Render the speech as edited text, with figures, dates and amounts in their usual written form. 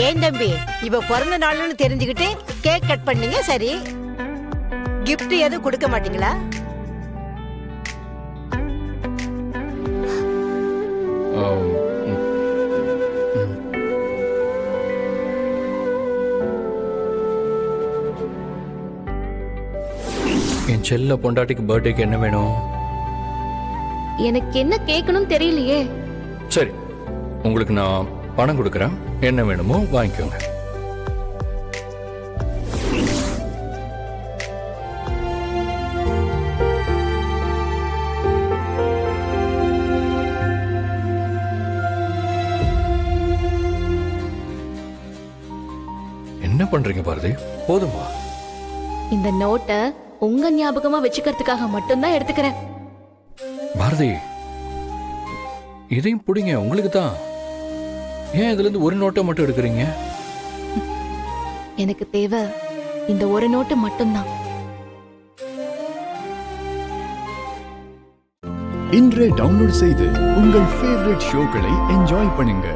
ஏன் தம்பி, இவ பிறந்த நாள்னு தெரிஞ்சுக்கிட்டு கேக் கட் பண்ணீங்க சரி, கிஃப்ட் எதுவும் கொடுக்க மாட்டீங்களா? என் செல்ல பொண்டாட்டிக்கு பர்த்டேக்கு என்ன வேணும்? எனக்கு என்ன கேட்கணும் தெரியலையே. சரி, உங்களுக்கு நான் பணம் கொடுக்குறேன், என்ன வேணுமோ வாங்கிக்கோங்க. என்ன பண்றீங்க பாரதி? போதுமா? இந்த நோட்டை உங்க ஞாபகமா வச்சுக்கிறதுக்காக மட்டும்தான் எடுத்துக்கிறேன். பாரதி, இதையும் பிடிங்க, உங்களுக்கு தான். ஏன் இதுல இருந்து ஒரு நோட்டை மட்டும் எடுக்கிறீங்க? எனக்கு தேவை இந்த ஒரு நோட்டு மட்டும்தான். இன்றே டவுன்லோட் செய்து உங்கள் ஃபேவரட் ஷோக்களை என்ஜாய் பண்ணுங்க.